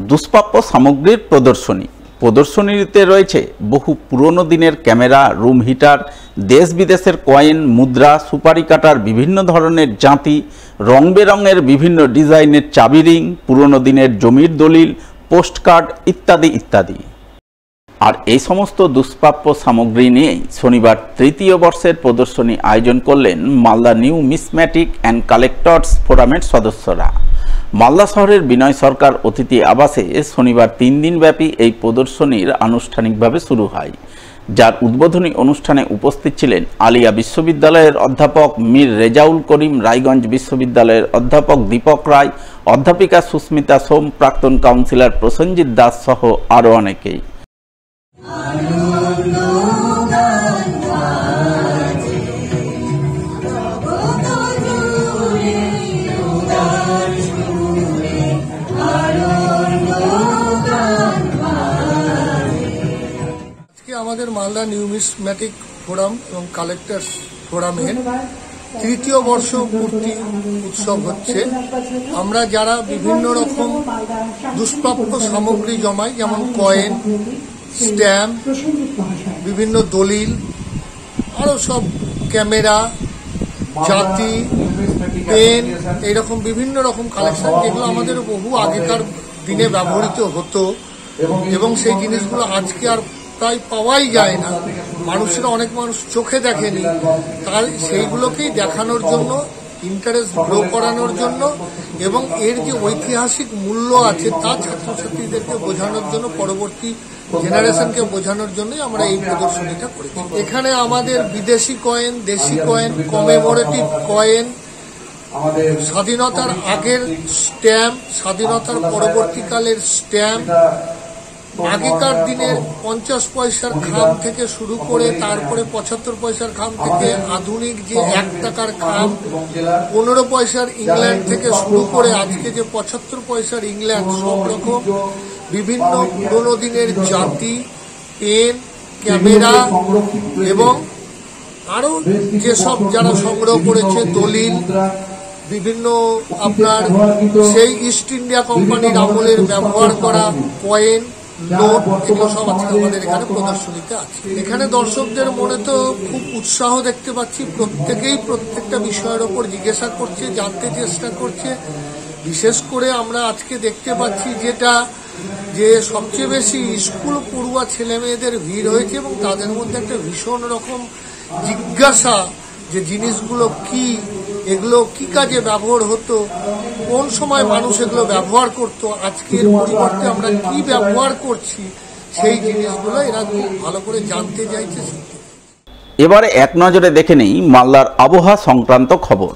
দুষ্প্রাপ্য সামগ্রীর প্রদর্শনীতে রয়েছে বহু পুরনো দিনের ক্যামেরা, রুম হিটার, দেশ বিদেশের কয়েন, মুদ্রা, সুপারি কাটার বিভিন্ন ধরনের জাঁতি, রং বেরঙের বিভিন্ন ডিজাইনের চাবি রিং, পুরনো দিনের জমির দলিল, পোস্টকার্ড ইত্যাদি ইত্যাদি। আর এই সমস্ত দুষ্প্রাপ্য সামগ্রী নিয়েই শনিবার তৃতীয় বর্ষের প্রদর্শনী আয়োজন করলেন মালদা নিউ মিসম্যাটিক অ্যান্ড কালেক্টরস ফোরামের সদস্যরা। মালদা শহরের বিনয় সরকার অতিথি আবাসে শনিবার 3 দিনব্যাপী এই প্রদর্শনীর আনুষ্ঠানিকভাবে শুরু হয়, যার উদ্বোধনী অনুষ্ঠানে উপস্থিত ছিলেন আলিয়া বিশ্ববিদ্যালয়ের অধ্যাপক মীর রেজাউল করিম, রায়গঞ্জ বিশ্ববিদ্যালয়ের অধ্যাপক দীপক রায়, অধ্যাপিকা সুস্মিতা সোম, প্রাক্তন কাউন্সিলর প্রসেনজিৎ দাস সহ আরও অনেকেই। আমাদের মালদা নিউমিসম্যাটিক ফোরাম এবং কালেক্টরস ফোরামের তৃতীয় বর্ষ পূর্তি উৎসব হচ্ছে। আমরা যারা বিভিন্ন রকম দুষ্প্রাপ্য সামগ্রী জমাই, যেমন কয়েন, স্ট্যাম্প, বিভিন্ন দলিল, আরো সব ক্যামেরা, জাতি, পেন, এইরকম বিভিন্ন রকম কালেকশন, যেগুলো আমাদের বহু আগেকার দিনে ব্যবহৃত হতো এবং সেই জিনিসগুলো আজকে আর প্রায় পাওয়াই যায় না। অনেক মানুষ চোখে দেখেনি, তাই সেইগুলোকেই দেখানোর জন্য, ইন্টারেস্ট গ্রো করানোর জন্য এবং এর যে ঐতিহাসিক মূল্য আছে তা ছাত্রছাত্রীদেরকে বোঝানোর জন্য, পরবর্তী জেনারেশনকে বোঝানোর জন্যই আমরা এই প্রদর্শনীটা করেছি। এখানে আমাদের বিদেশি কয়েন, দেশি কয়েন, কমেমোরেটিভ কয়েন, স্বাধীনতার আগের স্ট্যাম্প, স্বাধীনতার পরবর্তীকালের স্ট্যাম্প, আগেকার দিনের 50 পয়সার খাম থেকে শুরু করে তারপরে 75 পয়সার খাম থেকে আধুনিক যে 1 টাকার খাম, 15 পয়সার ইংল্যান্ড থেকে শুরু করে আজকে যে 75 পয়সার ইংল্যান্ড, সব রকম বিভিন্ন পুরনো দিনের জাতি, পেন, ক্যামেরা এবং আরো যেসব যারা সংগ্রহ করেছে দলিল, বিভিন্ন আপনার সেই ইস্ট ইন্ডিয়া কোম্পানির আমলের ব্যবহার করা কয়েন, নোট, এগুলো সব আজকে আমাদের এখানে প্রদর্শনীতে আছে। এখানে দর্শকদের মনে তো খুব উৎসাহ দেখতে পাচ্ছি, প্রত্যেকেই প্রত্যেকটা বিষয়ের ওপর জিজ্ঞাসা করছে, জানতে চেষ্টা করছে। বিশেষ করে আমরা আজকে দেখতে পাচ্ছি যে সবচেয়ে বেশি স্কুল পড়ুয়া ছেলে মেয়েদের ভিড় হয়েছে এবং তাদের মধ্যে একটা ভীষণ রকম জিজ্ঞাসা যে জিনিসগুলো কি, এগুলো কি কাজে ব্যবহার হতো, কোন সময় মানুষ এগুলো ব্যবহার করত, আজকের পরিবর্তে আমরা কি ব্যবহার করছি, সেই জিনিসগুলো এরা খুব ভালো করে জানতে চাইছে। এবারে এক নজরে দেখে নেই মালদার আবহাওয়া সংক্রান্ত খবর।